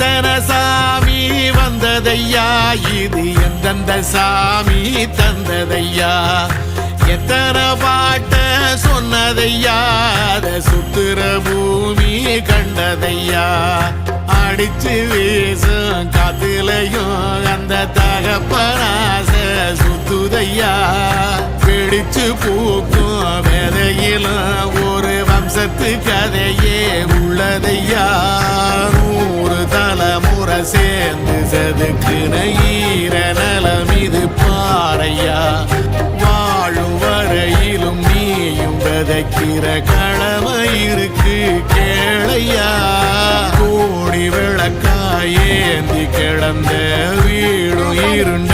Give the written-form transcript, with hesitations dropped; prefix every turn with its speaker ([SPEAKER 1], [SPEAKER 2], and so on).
[SPEAKER 1] எத்தனை சாமி வந்ததையா, இது எந்தெந்த சாமி தந்ததையா, எத்தனை பாட்ட சொன்னதையா, அத சுத்துற பூமி கண்டதையா, அடிச்சு வீசும் காத்துலையும் அந்த தகப்பனாச சுத்துதையா, பிடிச்சு பூக்கும் வேதையிலும் ஒரு வம்சத்து கதையே உள்ளதையா, 100 தலைமுறை சேர்ந்து செதுக்குன ஈர நலம் இது பாறையா, வாழும் வரையிலும் நீயும் விதைக்கிற கடமை இருக்கு கேளையா, கோடி விளக்காயேந்தி கிடந்த வீடும் இருண்ட